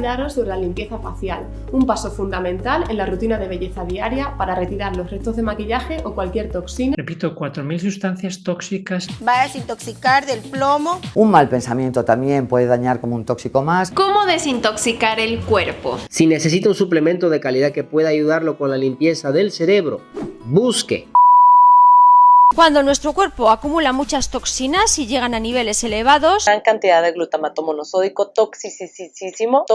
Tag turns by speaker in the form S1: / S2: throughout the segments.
S1: enseñaros sobre la limpieza facial, un paso fundamental en la rutina de belleza diaria para retirar los restos de maquillaje o cualquier toxina.
S2: Repito, 4.000 sustancias tóxicas.
S3: Va a desintoxicar del plomo.
S4: Un mal pensamiento también puede dañar como un tóxico más.
S5: ¿Cómo desintoxicar el cuerpo?
S6: Si necesita un suplemento de calidad que pueda ayudarlo con la limpieza del cerebro, busque.
S7: Cuando nuestro cuerpo acumula muchas toxinas y llegan a niveles elevados,
S8: gran cantidad de glutamato monosódico, toxicísimo.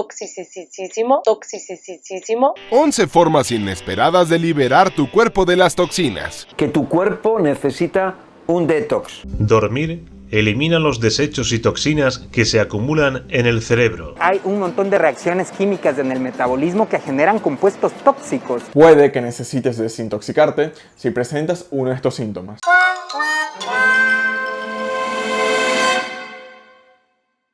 S9: 11 formas inesperadas de liberar tu cuerpo de las toxinas.
S10: Que tu cuerpo necesita un detox.
S11: Dormir elimina los desechos y toxinas que se acumulan en el cerebro.
S12: Hay un montón de reacciones químicas en el metabolismo que generan compuestos tóxicos.
S13: Puede que necesites desintoxicarte si presentas uno de estos síntomas.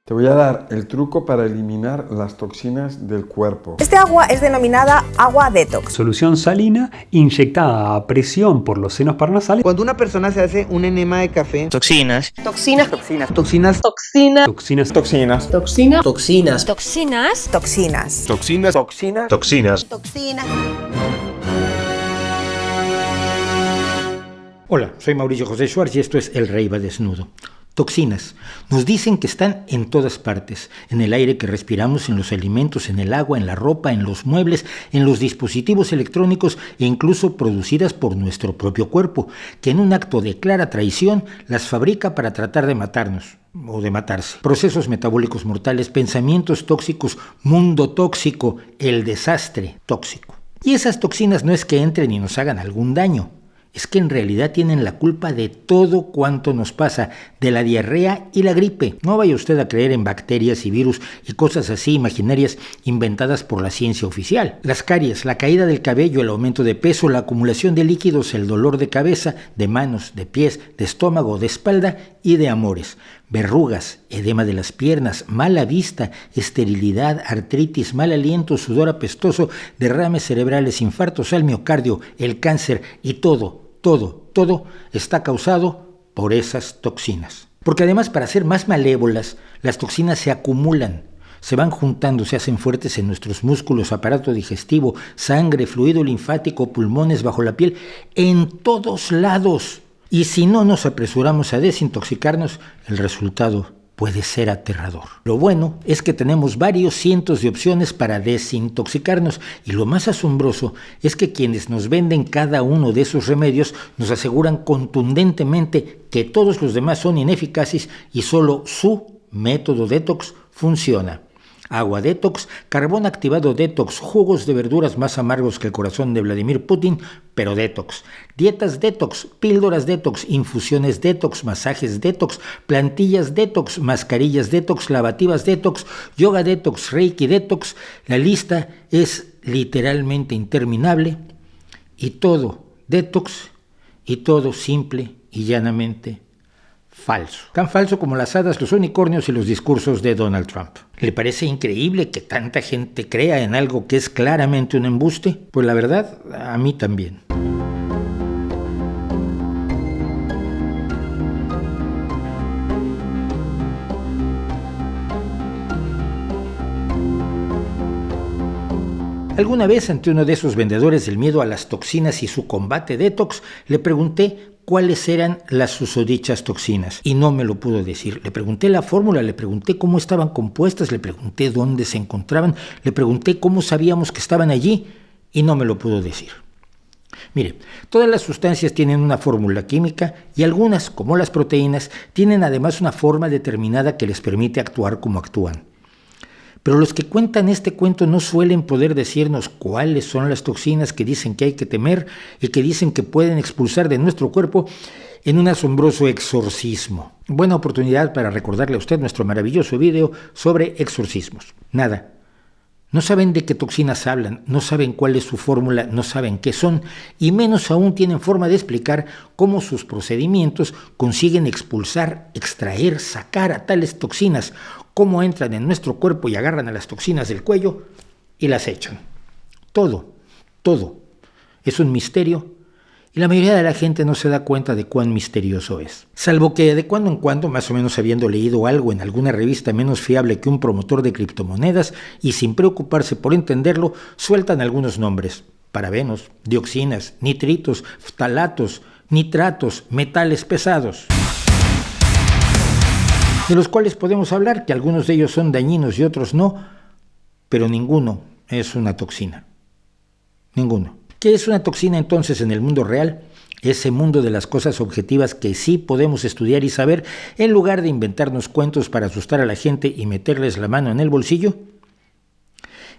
S14: Te voy a dar el truco para eliminar las toxinas del cuerpo.
S3: Este agua es denominada agua detox.
S15: Solución salina inyectada a presión por los senos paranasales.
S16: Cuando una persona se hace un enema de café,
S3: Toxinas.
S17: Hola, soy Mauricio José Schwartz y esto es El Rey va desnudo. Toxinas. Nos dicen que están en todas partes, en el aire que respiramos, en los alimentos, en el agua, en la ropa, en los muebles, en los dispositivos electrónicos e incluso producidas por nuestro propio cuerpo, que en un acto de clara traición las fabrica para tratar de matarnos o de matarse. Procesos metabólicos mortales, pensamientos tóxicos, mundo tóxico, el desastre tóxico. Y esas toxinas no es que entren y nos hagan algún daño. Es que en realidad tienen la culpa de todo cuanto nos pasa, de la diarrea y la gripe. No vaya usted a creer en bacterias y virus y cosas así imaginarias inventadas por la ciencia oficial. Las caries, la caída del cabello, el aumento de peso, la acumulación de líquidos, el dolor de cabeza, de manos, de pies, de estómago, de espalda y de amores. Verrugas, edema de las piernas, mala vista, esterilidad, artritis, mal aliento, sudor apestoso, derrames cerebrales, infartos al miocardio, el cáncer y todo está causado por esas toxinas. Porque además, para ser más malévolas, las toxinas se acumulan, se van juntando, se hacen fuertes en nuestros músculos, aparato digestivo, sangre, fluido linfático, pulmones, bajo la piel, en todos lados. Y si no nos apresuramos a desintoxicarnos, el resultado puede ser aterrador. Lo bueno es que tenemos varios cientos de opciones para desintoxicarnos y lo más asombroso es que quienes nos venden cada uno de esos remedios nos aseguran contundentemente que todos los demás son ineficaces y solo su método detox funciona. Agua detox, carbón activado detox, jugos de verduras más amargos que el corazón de Vladimir Putin, pero detox. Dietas detox, píldoras detox, infusiones detox, masajes detox, plantillas detox, mascarillas detox, lavativas detox, yoga detox, reiki detox. La lista es literalmente interminable y todo detox y todo simple y llanamente falso. Tan falso como las hadas, los unicornios y los discursos de Donald Trump. ¿Le parece increíble que tanta gente crea en algo que es claramente un embuste? Pues la verdad, a mí también. Alguna vez ante uno de esos vendedores del miedo a las toxinas y su combate detox, le pregunté cuáles eran las susodichas toxinas y no me lo pudo decir. Le pregunté la fórmula, le pregunté cómo estaban compuestas, le pregunté dónde se encontraban, le pregunté cómo sabíamos que estaban allí y no me lo pudo decir. Mire, todas las sustancias tienen una fórmula química y algunas, como las proteínas, tienen además una forma determinada que les permite actuar como actúan. Pero los que cuentan este cuento no suelen poder decirnos cuáles son las toxinas que dicen que hay que temer y que dicen que pueden expulsar de nuestro cuerpo en un asombroso exorcismo. Buena oportunidad para recordarle a usted nuestro maravilloso video sobre exorcismos. Nada. No saben de qué toxinas hablan, no saben cuál es su fórmula, no saben qué son, y menos aún tienen forma de explicar cómo sus procedimientos consiguen expulsar, extraer, sacar a tales toxinas, cómo entran en nuestro cuerpo y agarran a las toxinas del cuello y las echan. Todo es un misterio y la mayoría de la gente no se da cuenta de cuán misterioso es. Salvo que de cuando en cuando, más o menos habiendo leído algo en alguna revista menos fiable que un promotor de criptomonedas y sin preocuparse por entenderlo, sueltan algunos nombres: parabenos, dioxinas, nitritos, ftalatos, nitratos, metales pesados, de los cuales podemos hablar que algunos de ellos son dañinos y otros no, pero ninguno es una toxina. Ninguno. ¿Qué es una toxina entonces en el mundo real? Ese mundo de las cosas objetivas que sí podemos estudiar y saber, en lugar de inventarnos cuentos para asustar a la gente y meterles la mano en el bolsillo.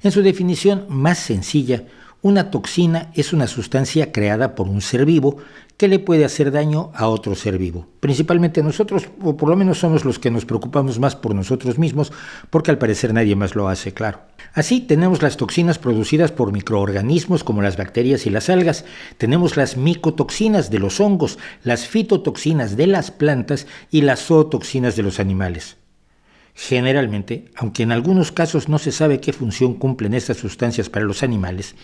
S17: En su definición más sencilla, una toxina es una sustancia creada por un ser vivo que le puede hacer daño a otro ser vivo. Principalmente nosotros, o por lo menos somos los que nos preocupamos más por nosotros mismos, porque al parecer nadie más lo hace, claro. Así tenemos las toxinas producidas por microorganismos como las bacterias y las algas, tenemos las micotoxinas de los hongos, las fitotoxinas de las plantas y las zootoxinas de los animales. Generalmente, aunque en algunos casos no se sabe qué función cumplen estas sustancias para los animales,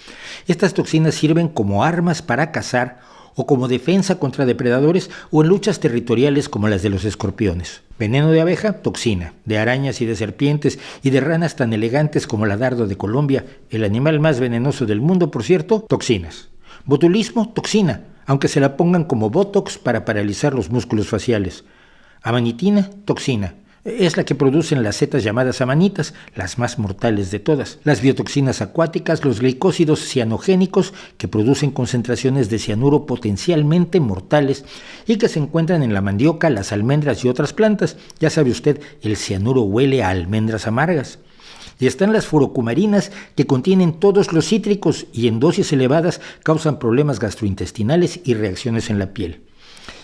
S17: estas toxinas sirven como armas para cazar o como defensa contra depredadores o en luchas territoriales como las de los escorpiones. Veneno de abeja, toxina. De arañas y de serpientes y de ranas tan elegantes como la dardo de Colombia, el animal más venenoso del mundo, por cierto, toxinas. Botulismo, toxina, aunque se la pongan como botox para paralizar los músculos faciales. Amanitina, toxina. Es la que producen las setas llamadas amanitas, las más mortales de todas. Las biotoxinas acuáticas, los glicósidos cianogénicos, que producen concentraciones de cianuro potencialmente mortales y que se encuentran en la mandioca, las almendras y otras plantas. Ya sabe usted, el cianuro huele a almendras amargas. Y están las furocumarinas, que contienen todos los cítricos y en dosis elevadas causan problemas gastrointestinales y reacciones en la piel.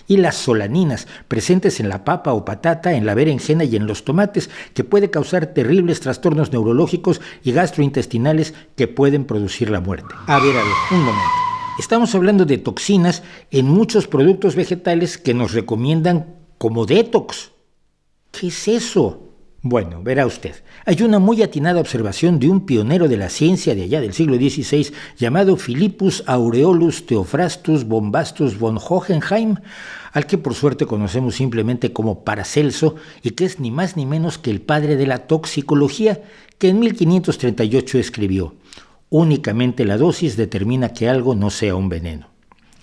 S17: Y las solaninas, presentes en la papa o patata, en la berenjena y en los tomates, que puede causar terribles trastornos neurológicos y gastrointestinales que pueden producir la muerte. A ver, un momento. Estamos hablando de toxinas en muchos productos vegetales que nos recomiendan como detox. ¿Qué es eso? Bueno, verá usted, hay una muy atinada observación de un pionero de la ciencia de allá del siglo XVI llamado Philippus Aureolus Theophrastus Bombastus von Hohenheim, al que por suerte conocemos simplemente como Paracelso, y que es ni más ni menos que el padre de la toxicología, que en 1538 escribió: únicamente la dosis determina que algo no sea un veneno.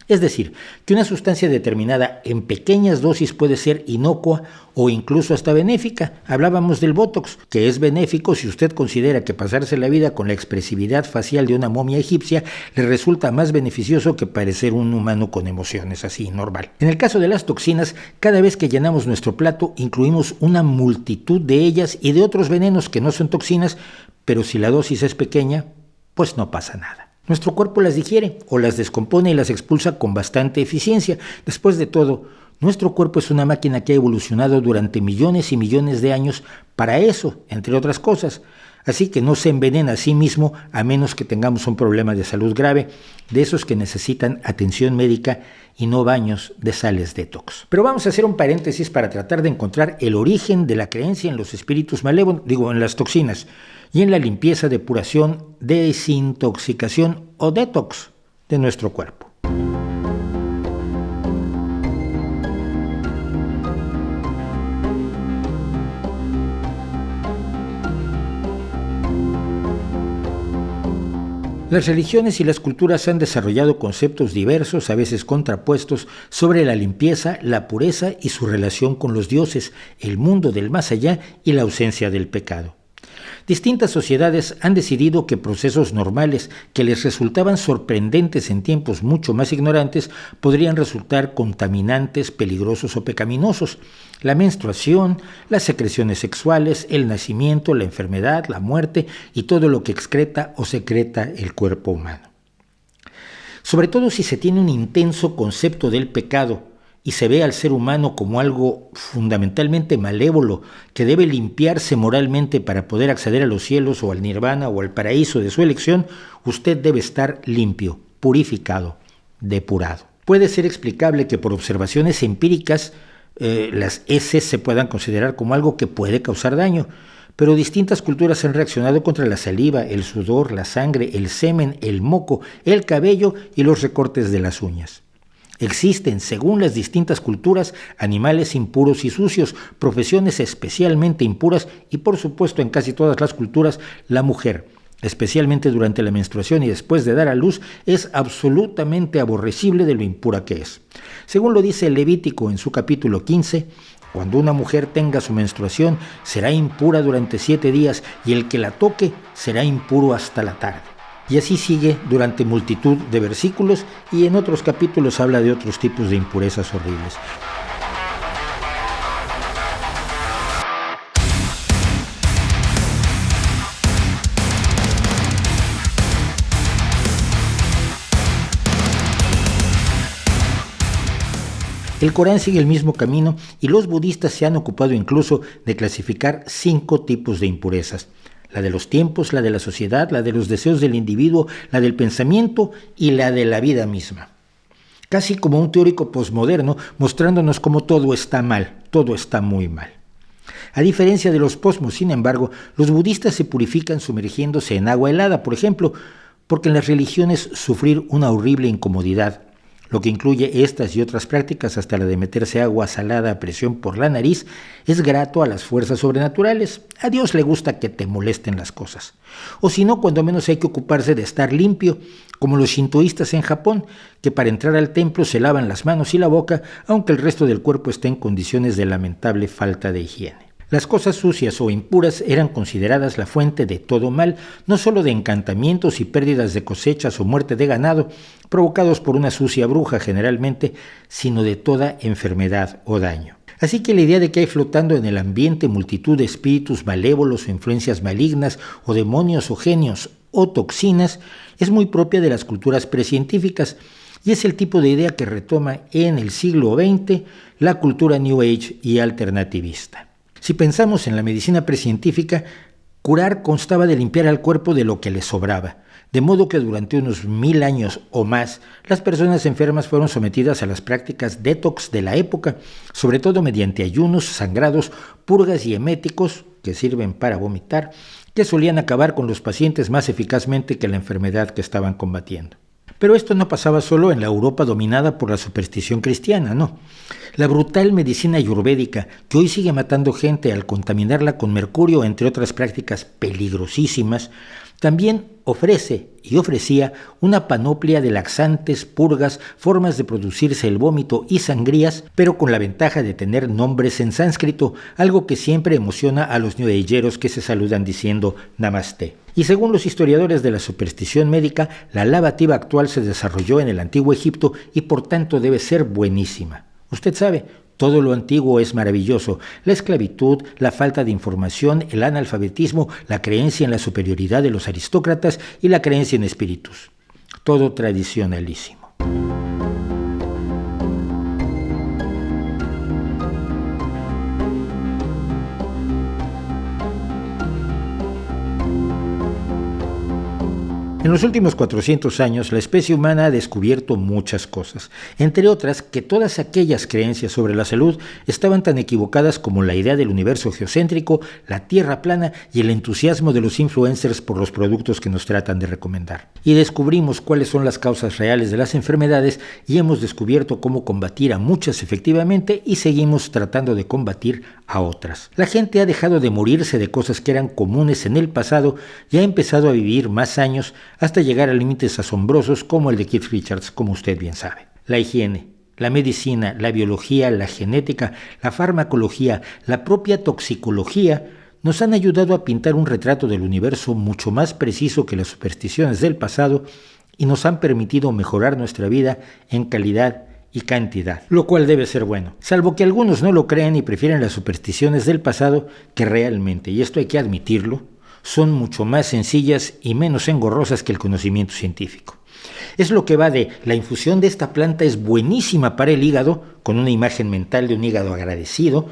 S17: Es decir, que una sustancia determinada en pequeñas dosis puede ser inocua o incluso hasta benéfica. Hablábamos del Botox, que es benéfico si usted considera que pasarse la vida con la expresividad facial de una momia egipcia le resulta más beneficioso que parecer un humano con emociones, así, normal. En el caso de las toxinas, cada vez que llenamos nuestro plato incluimos una multitud de ellas y de otros venenos que no son toxinas, pero si la dosis es pequeña, pues no pasa nada. Nuestro cuerpo las digiere o las descompone y las expulsa con bastante eficiencia. Después de todo, nuestro cuerpo es una máquina que ha evolucionado durante millones y millones de años para eso, entre otras cosas. Así que no se envenena a sí mismo a menos que tengamos un problema de salud grave, de esos que necesitan atención médica y no baños de sales detox. Pero vamos a hacer un paréntesis para tratar de encontrar el origen de la creencia en los espíritus malévolos, en las toxinas, y en la limpieza, depuración, desintoxicación o detox de nuestro cuerpo. Las religiones y las culturas han desarrollado conceptos diversos, a veces contrapuestos, sobre la limpieza, la pureza y su relación con los dioses, el mundo del más allá y la ausencia del pecado. Distintas sociedades han decidido que procesos normales que les resultaban sorprendentes en tiempos mucho más ignorantes podrían resultar contaminantes, peligrosos o pecaminosos. La menstruación, las secreciones sexuales, el nacimiento, la enfermedad, la muerte y todo lo que excreta o secreta el cuerpo humano. Sobre todo si se tiene un intenso concepto del pecado y se ve al ser humano como algo fundamentalmente malévolo que debe limpiarse moralmente para poder acceder a los cielos o al nirvana o al paraíso de su elección, usted debe estar limpio, purificado, depurado. Puede ser explicable que por observaciones empíricas las heces se puedan considerar como algo que puede causar daño, pero distintas culturas han reaccionado contra la saliva, el sudor, la sangre, el semen, el moco, el cabello y los recortes de las uñas. Existen, según las distintas culturas, animales impuros y sucios, profesiones especialmente impuras y, por supuesto, en casi todas las culturas, la mujer, especialmente durante la menstruación y después de dar a luz, es absolutamente aborrecible de lo impura que es. Según lo dice el Levítico en su capítulo 15, cuando una mujer tenga su menstruación, será impura durante 7 días y el que la toque será impuro hasta la tarde. Y así sigue durante multitud de versículos y en otros capítulos habla de otros tipos de impurezas horribles. El Corán sigue el mismo camino y los budistas se han ocupado incluso de clasificar 5 tipos de impurezas. La de los tiempos, la de la sociedad, la de los deseos del individuo, la del pensamiento y la de la vida misma. Casi como un teórico posmoderno mostrándonos cómo todo está mal, todo está muy mal. A diferencia de los posmos, sin embargo, los budistas se purifican sumergiéndose en agua helada, por ejemplo, porque en las religiones sufrir una horrible incomodidad, lo que incluye estas y otras prácticas hasta la de meterse agua salada a presión por la nariz, es grato a las fuerzas sobrenaturales. A Dios le gusta que te molesten las cosas. O si no, cuando menos hay que ocuparse de estar limpio, como los shintoístas en Japón, que para entrar al templo se lavan las manos y la boca, aunque el resto del cuerpo esté en condiciones de lamentable falta de higiene. Las cosas sucias o impuras eran consideradas la fuente de todo mal, no solo de encantamientos y pérdidas de cosechas o muerte de ganado, provocados por una sucia bruja generalmente, sino de toda enfermedad o daño. Así que la idea de que hay flotando en el ambiente multitud de espíritus malévolos o influencias malignas, o demonios o genios o toxinas, es muy propia de las culturas precientíficas, y es el tipo de idea que retoma en el siglo XX la cultura New Age y alternativista. Si pensamos en la medicina precientífica, curar constaba de limpiar al cuerpo de lo que le sobraba, de modo que durante unos 1000 años o más, las personas enfermas fueron sometidas a las prácticas detox de la época, sobre todo mediante ayunos, sangrados, purgas y eméticos, que sirven para vomitar, que solían acabar con los pacientes más eficazmente que la enfermedad que estaban combatiendo. Pero esto no pasaba solo en la Europa dominada por la superstición cristiana, no. La brutal medicina ayurvédica, que hoy sigue matando gente al contaminarla con mercurio, entre otras prácticas peligrosísimas, también ofrece y ofrecía una panoplia de laxantes, purgas, formas de producirse el vómito y sangrías, pero con la ventaja de tener nombres en sánscrito, algo que siempre emociona a los new ageros que se saludan diciendo Namaste. Y según los historiadores de la superstición médica, la lavativa actual se desarrolló en el antiguo Egipto y por tanto debe ser buenísima. Usted sabe, todo lo antiguo es maravilloso. La esclavitud, la falta de información, el analfabetismo, la creencia en la superioridad de los aristócratas y la creencia en espíritus. Todo tradicionalísimo. En los últimos 400 años, la especie humana ha descubierto muchas cosas, entre otras que todas aquellas creencias sobre la salud estaban tan equivocadas como la idea del universo geocéntrico, la tierra plana y el entusiasmo de los influencers por los productos que nos tratan de recomendar. Y descubrimos cuáles son las causas reales de las enfermedades y hemos descubierto cómo combatir a muchas efectivamente y seguimos tratando de combatir a otras. La gente ha dejado de morirse de cosas que eran comunes en el pasado y ha empezado a vivir más años hasta llegar a límites asombrosos como el de Keith Richards, como usted bien sabe. La higiene, la medicina, la biología, la genética, la farmacología, la propia toxicología nos han ayudado a pintar un retrato del universo mucho más preciso que las supersticiones del pasado y nos han permitido mejorar nuestra vida en calidad y cantidad, lo cual debe ser bueno, salvo que algunos no lo crean y prefieren las supersticiones del pasado que realmente, y esto hay que admitirlo, son mucho más sencillas y menos engorrosas que el conocimiento científico. Es lo que va de la infusión de esta planta es buenísima para el hígado, con una imagen mental de un hígado agradecido,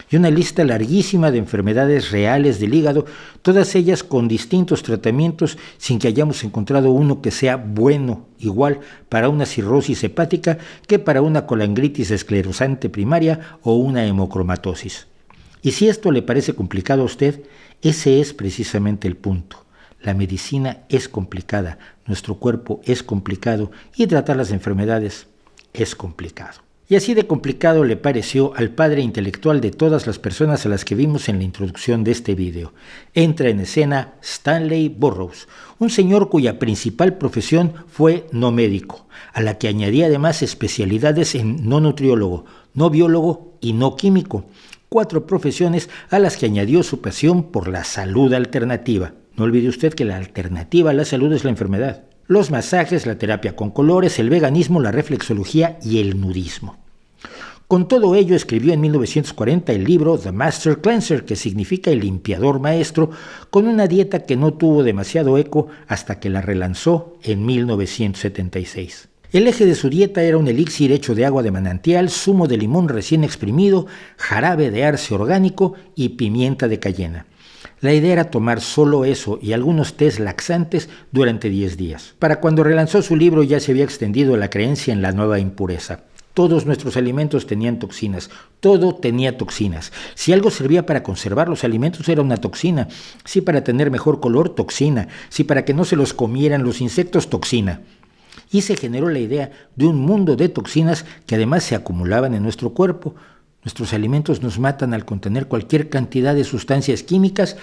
S17: y una lista larguísima de enfermedades reales del hígado, todas ellas con distintos tratamientos sin que hayamos encontrado uno que sea bueno, igual para una cirrosis hepática que para una colangritis esclerosante primaria o una hemocromatosis. Y si esto le parece complicado a usted, ese es precisamente el punto. La medicina es complicada, nuestro cuerpo es complicado y tratar las enfermedades es complicado. Y así de complicado le pareció al padre intelectual de todas las personas a las que vimos en la introducción de este video. Entra en escena Stanley Burroughs, un señor cuya principal profesión fue no médico, a la que añadía además especialidades en no nutriólogo, no biólogo y no químico. 4 profesiones a las que añadió su pasión por la salud alternativa. No olvide usted que la alternativa a la salud es la enfermedad. Los masajes, la terapia con colores, el veganismo, la reflexología y el nudismo. Con todo ello escribió en 1940 el libro The Master Cleanser, que significa el limpiador maestro, con una dieta que no tuvo demasiado eco hasta que la relanzó en 1976. El eje de su dieta era un elixir hecho de agua de manantial, zumo de limón recién exprimido, jarabe de arce orgánico y pimienta de cayena. La idea era tomar solo eso y algunos tés laxantes durante 10 días. Para cuando relanzó su libro ya se había extendido la creencia en la nueva impureza. Todos nuestros alimentos tenían toxinas, todo tenía toxinas. Si algo servía para conservar los alimentos era una toxina, si para tener mejor color, toxina, si para que no se los comieran los insectos, toxina. Y se generó la idea de un mundo de toxinas que además se acumulaban en nuestro cuerpo. Nuestros alimentos nos matan al contener cualquier cantidad de sustancias químicas,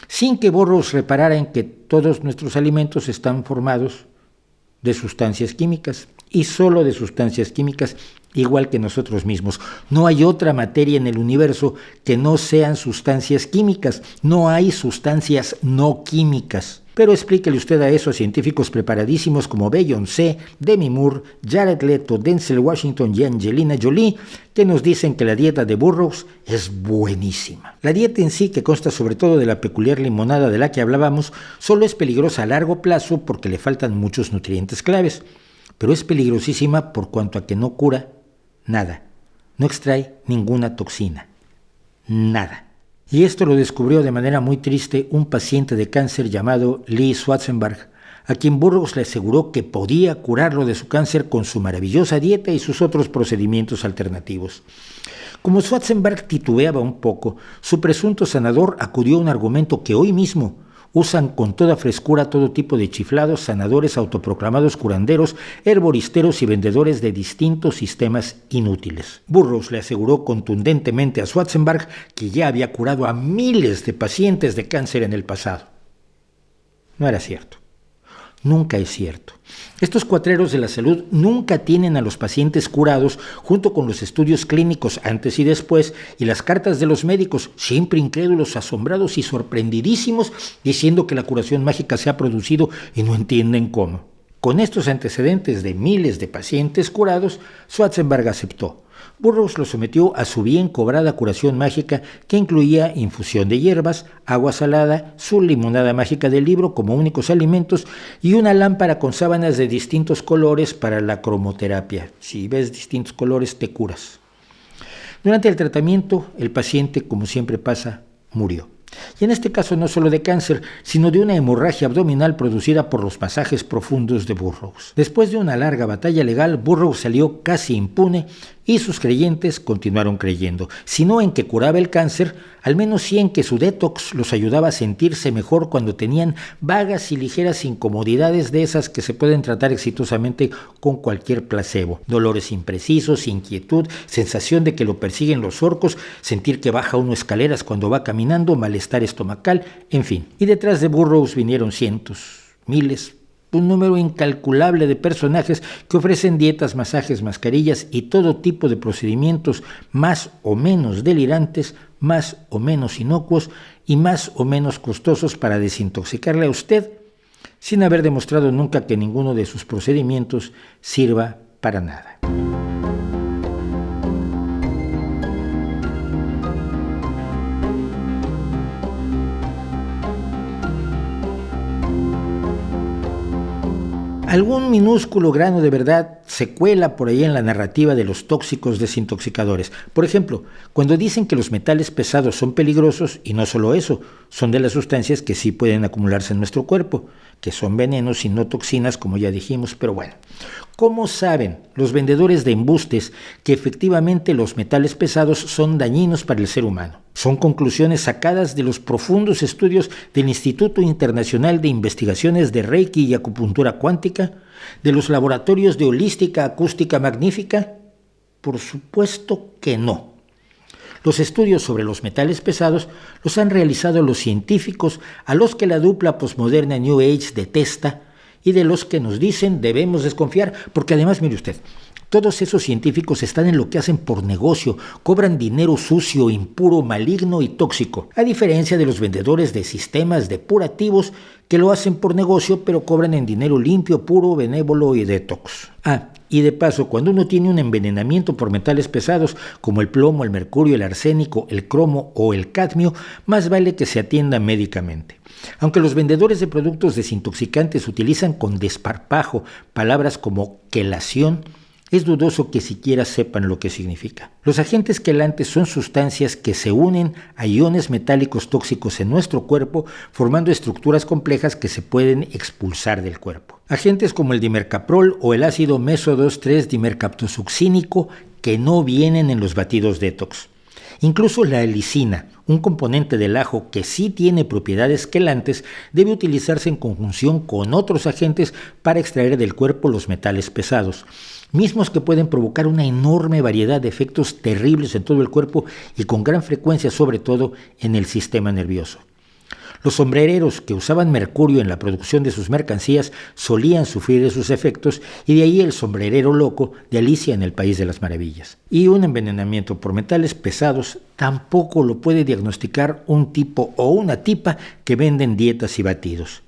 S17: sin que Burroughs reparara en que todos nuestros alimentos están formados de sustancias químicas, y solo de sustancias químicas, igual que nosotros mismos. No hay otra materia en el universo que no sean sustancias químicas, no hay sustancias no químicas. Pero explíquele usted a eso a científicos preparadísimos como Beyoncé, Demi Moore, Jared Leto, Denzel Washington y Angelina Jolie, que nos dicen que la dieta de Burroughs es buenísima. La dieta en sí, que consta sobre todo de la peculiar limonada de la que hablábamos, solo es peligrosa a largo plazo porque le faltan muchos nutrientes claves, pero es peligrosísima por cuanto a que no cura nada, no extrae ninguna toxina, nada. Y esto lo descubrió de manera muy triste un paciente de cáncer llamado Lee Schwarzenberg, a quien Burroughs le aseguró que podía curarlo de su cáncer con su maravillosa dieta y sus otros procedimientos alternativos. Como Schwarzenberg titubeaba un poco, su presunto sanador acudió a un argumento que hoy mismo usan con toda frescura todo tipo de chiflados, sanadores, autoproclamados curanderos, herboristeros y vendedores de distintos sistemas inútiles. Burroughs le aseguró contundentemente a Schwarzenberg que ya había curado a miles de pacientes de cáncer en el pasado. No era cierto. Nunca es cierto. Estos cuatreros de la salud nunca tienen a los pacientes curados junto con los estudios clínicos antes y después y las cartas de los médicos, siempre incrédulos, asombrados y sorprendidísimos, diciendo que la curación mágica se ha producido y no entienden cómo. Con estos antecedentes de miles de pacientes curados, Schwarzenberg aceptó. Burroughs lo sometió a su bien cobrada curación mágica que incluía infusión de hierbas, agua salada, su limonada mágica del libro como únicos alimentos y una lámpara con sábanas de distintos colores para la cromoterapia. Si ves distintos colores te curas. Durante el tratamiento, el paciente, como siempre pasa, murió. Y en este caso no solo de cáncer, sino de una hemorragia abdominal producida por los masajes profundos de Burroughs. Después de una larga batalla legal, Burroughs salió casi impune y sus creyentes continuaron creyendo, si no en que curaba el cáncer, al menos sí en que su detox los ayudaba a sentirse mejor cuando tenían vagas y ligeras incomodidades de esas que se pueden tratar exitosamente con cualquier placebo. Dolores imprecisos, inquietud, sensación de que lo persiguen los orcos, sentir que baja uno escaleras cuando va caminando, malestar estomacal, en fin. Y detrás de Burroughs vinieron cientos, miles, un número incalculable de personajes que ofrecen dietas, masajes, mascarillas y todo tipo de procedimientos más o menos delirantes, más o menos inocuos y más o menos costosos para desintoxicarle a usted, sin haber demostrado nunca que ninguno de sus procedimientos sirva para nada. Algún minúsculo grano de verdad se cuela por ahí en la narrativa de los tóxicos desintoxicadores. Por ejemplo, cuando dicen que los metales pesados son peligrosos, y no solo eso, son de las sustancias que sí pueden acumularse en nuestro cuerpo, que son venenos y no toxinas, como ya dijimos, pero bueno. ¿Cómo saben los vendedores de embustes que efectivamente los metales pesados son dañinos para el ser humano? Son conclusiones sacadas de los profundos estudios del Instituto Internacional de Investigaciones de Reiki y Acupuntura Cuántica, de los laboratorios de Holística Acústica Magnífica. Por supuesto que no. Los estudios sobre los metales pesados los han realizado los científicos a los que la dupla posmoderna New Age detesta y de los que nos dicen debemos desconfiar, porque además, mire usted, todos esos científicos están en lo que hacen por negocio, cobran dinero sucio, impuro, maligno y tóxico, a diferencia de los vendedores de sistemas depurativos que lo hacen por negocio pero cobran en dinero limpio, puro, benévolo y detox. Y de paso, cuando uno tiene un envenenamiento por metales pesados como el plomo, el mercurio, el arsénico, el cromo o el cadmio, más vale que se atienda médicamente. Aunque los vendedores de productos desintoxicantes utilizan con desparpajo palabras como quelación, es dudoso que siquiera sepan lo que significa. Los agentes quelantes son sustancias que se unen a iones metálicos tóxicos en nuestro cuerpo, formando estructuras complejas que se pueden expulsar del cuerpo. Agentes como el dimercaprol o el ácido meso 2,3-dimercaptosuccínico que no vienen en los batidos detox. Incluso la helicina, un componente del ajo que sí tiene propiedades quelantes, debe utilizarse en conjunción con otros agentes para extraer del cuerpo los metales pesados, mismos que pueden provocar una enorme variedad de efectos terribles en todo el cuerpo y con gran frecuencia, sobre todo, en el sistema nervioso. Los sombrereros que usaban mercurio en la producción de sus mercancías solían sufrir de sus efectos, y de ahí el sombrerero loco de Alicia en el País de las Maravillas. Y un envenenamiento por metales pesados tampoco lo puede diagnosticar un tipo o una tipa que venden dietas y batidos.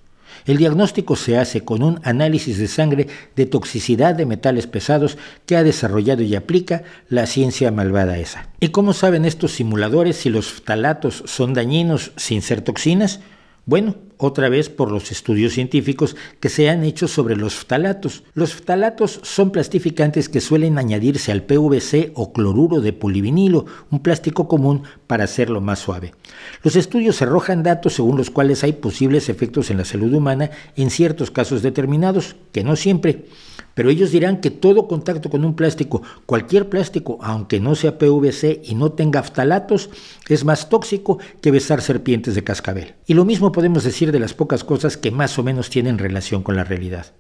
S17: El diagnóstico se hace con un análisis de sangre de toxicidad de metales pesados que ha desarrollado y aplica la ciencia malvada esa. ¿Y cómo saben estos simuladores si los ftalatos son dañinos sin ser toxinas? Bueno, otra vez por los estudios científicos que se han hecho sobre los ftalatos. Los ftalatos son plastificantes que suelen añadirse al PVC o cloruro de polivinilo, un plástico común, para hacerlo más suave. Los estudios arrojan datos según los cuales hay posibles efectos en la salud humana en ciertos casos determinados, que no siempre. Pero ellos dirán que todo contacto con un plástico, cualquier plástico, aunque no sea PVC y no tenga ftalatos, es más tóxico que besar serpientes de cascabel. Y lo mismo podemos decir de las pocas cosas que más o menos tienen relación con la realidad.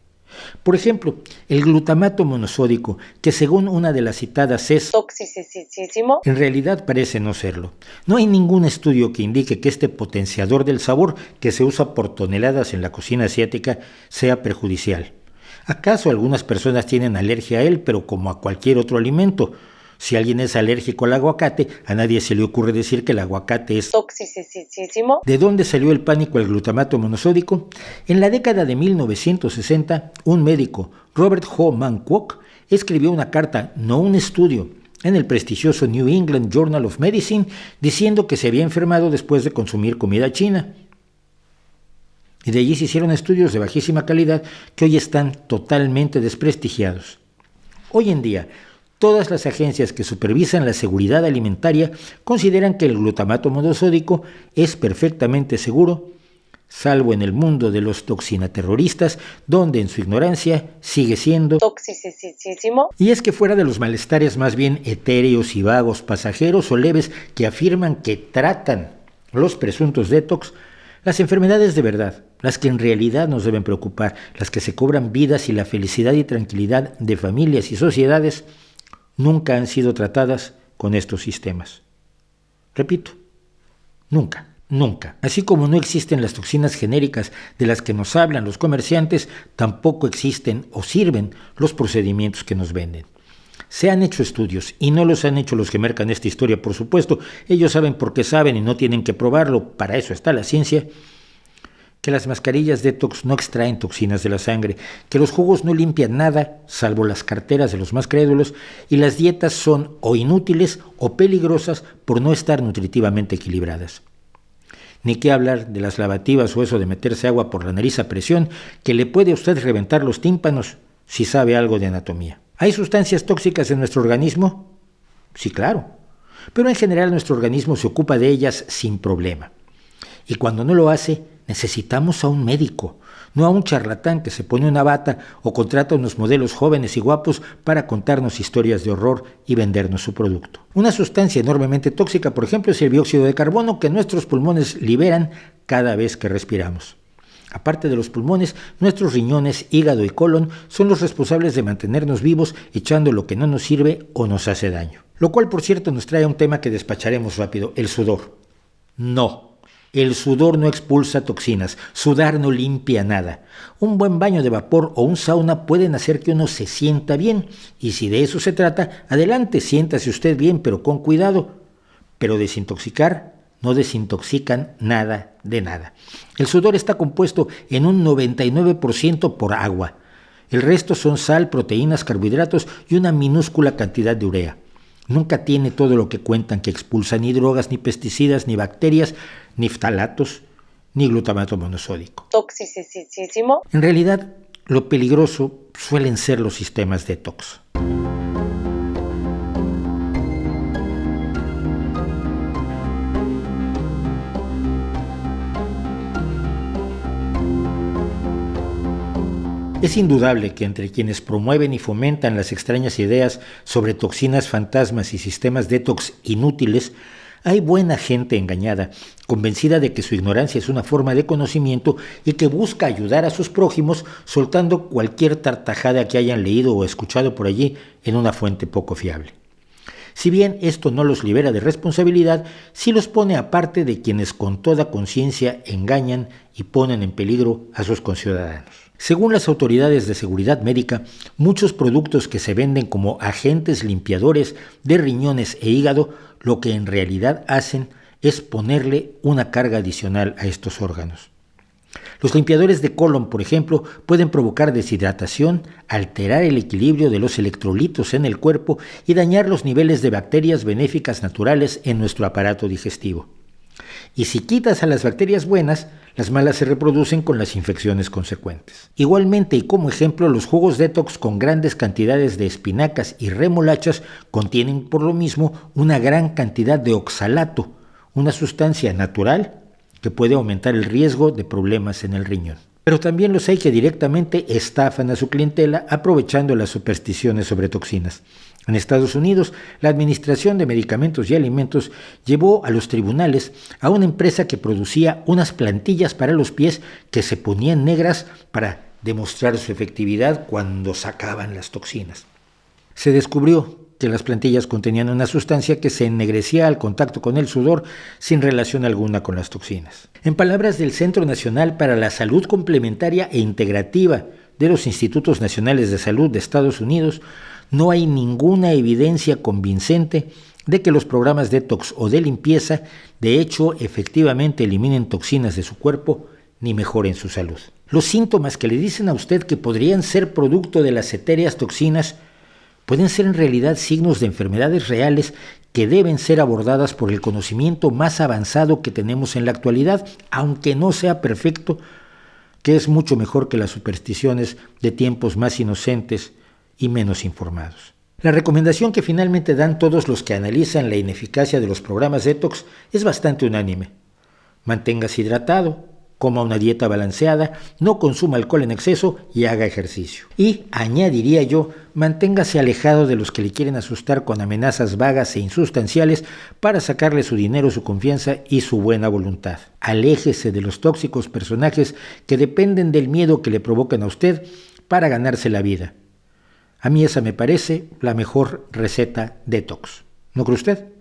S17: Por ejemplo, el glutamato monosódico, que según una de las citadas es
S8: toxicísimo,
S17: en realidad parece no serlo. No hay ningún estudio que indique que este potenciador del sabor, que se usa por toneladas en la cocina asiática, sea perjudicial. ¿Acaso algunas personas tienen alergia a él, pero como a cualquier otro alimento? Si alguien es alérgico al aguacate, a nadie se le ocurre decir que el aguacate es
S8: toxicísimo.
S17: ¿De dónde salió el pánico al glutamato monosódico? En la década de 1960, un médico, Robert Ho Man Kwok, escribió una carta, no un estudio, en el prestigioso New England Journal of Medicine, diciendo que se había enfermado después de consumir comida china. Y de allí se hicieron estudios de bajísima calidad que hoy están totalmente desprestigiados. Hoy en día, todas las agencias que supervisan la seguridad alimentaria consideran que el glutamato monosódico es perfectamente seguro, salvo en el mundo de los toxinaterroristas, donde en su ignorancia sigue siendo
S8: toxicísimo.
S17: Y es que fuera de los malestares más bien etéreos y vagos, pasajeros o leves que afirman que tratan los presuntos detox, las enfermedades de verdad, las que en realidad nos deben preocupar, las que se cobran vidas y la felicidad y tranquilidad de familias y sociedades, nunca han sido tratadas con estos sistemas. Repito, nunca. Así como no existen las toxinas genéricas de las que nos hablan los comerciantes, tampoco existen o sirven los procedimientos que nos venden. Se han hecho estudios, y no los han hecho los que mercan esta historia, por supuesto. Ellos saben porque saben y no tienen que probarlo, para eso está la ciencia, que las mascarillas detox no extraen toxinas de la sangre, que los jugos no limpian nada, salvo las carteras de los más crédulos, y las dietas son o inútiles o peligrosas por no estar nutritivamente equilibradas. Ni qué hablar de las lavativas o eso de meterse agua por la nariz a presión, que le puede a usted reventar los tímpanos si sabe algo de anatomía. ¿Hay sustancias tóxicas en nuestro organismo? Sí, claro. Pero en general nuestro organismo se ocupa de ellas sin problema. Y cuando no lo hace, necesitamos a un médico. no a un charlatán que se pone una bata o contrata unos modelos jóvenes y guapos para contarnos historias de horror y vendernos su producto. Una sustancia enormemente tóxica, por ejemplo, es el dióxido de carbono que nuestros pulmones liberan cada vez que respiramos. Aparte de los pulmones, nuestros riñones, hígado y colon son los responsables de mantenernos vivos echando lo que no nos sirve o nos hace daño. Lo cual, por cierto, nos trae a un tema que despacharemos rápido, el sudor. No, el sudor no expulsa toxinas, sudar no limpia nada. Un buen baño de vapor o un sauna pueden hacer que uno se sienta bien, y si de eso se trata, adelante, siéntase usted bien, pero con cuidado. Pero desintoxicar no desintoxican nada de nada. El sudor está compuesto en un 99% por agua. El resto son sal, proteínas, carbohidratos y una minúscula cantidad de urea. Nunca tiene todo lo que cuentan que expulsa, ni drogas, ni pesticidas, ni bacterias, ni ftalatos, ni glutamato monosódico.
S8: Toxicísimo.
S17: En realidad, lo peligroso suelen ser los sistemas detox. Es indudable que entre quienes promueven y fomentan las extrañas ideas sobre toxinas fantasmas y sistemas detox inútiles, hay buena gente engañada, convencida de que su ignorancia es una forma de conocimiento y que busca ayudar a sus prójimos soltando cualquier tartajada que hayan leído o escuchado por allí en una fuente poco fiable. Si bien esto no los libera de responsabilidad, sí los pone aparte de quienes con toda conciencia engañan y ponen en peligro a sus conciudadanos. Según las autoridades de seguridad médica, muchos productos que se venden como agentes limpiadores de riñones e hígado, lo que en realidad hacen es ponerle una carga adicional a estos órganos. Los limpiadores de colon, por ejemplo, pueden provocar deshidratación, alterar el equilibrio de los electrolitos en el cuerpo y dañar los niveles de bacterias benéficas naturales en nuestro aparato digestivo. Y si quitas a las bacterias buenas, las malas se reproducen con las infecciones consecuentes. Igualmente, y como ejemplo, los jugos detox con grandes cantidades de espinacas y remolachas contienen por lo mismo una gran cantidad de oxalato, una sustancia natural que puede aumentar el riesgo de problemas en el riñón. Pero también los hay que directamente estafan a su clientela aprovechando las supersticiones sobre toxinas. En Estados Unidos, la Administración de Medicamentos y Alimentos llevó a los tribunales a una empresa que producía unas plantillas para los pies que se ponían negras para demostrar su efectividad cuando sacaban las toxinas. Se descubrió que las plantillas contenían una sustancia que se ennegrecía al contacto con el sudor sin relación alguna con las toxinas. En palabras del Centro Nacional para la Salud Complementaria e Integrativa de los Institutos Nacionales de Salud de Estados Unidos, no hay ninguna evidencia convincente de que los programas detox o de limpieza de hecho efectivamente eliminen toxinas de su cuerpo ni mejoren su salud. Los síntomas que le dicen a usted que podrían ser producto de las etéreas toxinas pueden ser en realidad signos de enfermedades reales que deben ser abordadas por el conocimiento más avanzado que tenemos en la actualidad, aunque no sea perfecto, que es mucho mejor que las supersticiones de tiempos más inocentes y menos informados. La recomendación que finalmente dan todos los que analizan la ineficacia de los programas detox es bastante unánime. Manténgase hidratado, coma una dieta balanceada, no consuma alcohol en exceso y haga ejercicio. Y, añadiría yo, manténgase alejado de los que le quieren asustar con amenazas vagas e insustanciales para sacarle su dinero, su confianza y su buena voluntad. Aléjese de los tóxicos personajes que dependen del miedo que le provocan a usted para ganarse la vida. A mí esa me parece la mejor receta detox. ¿No cree usted?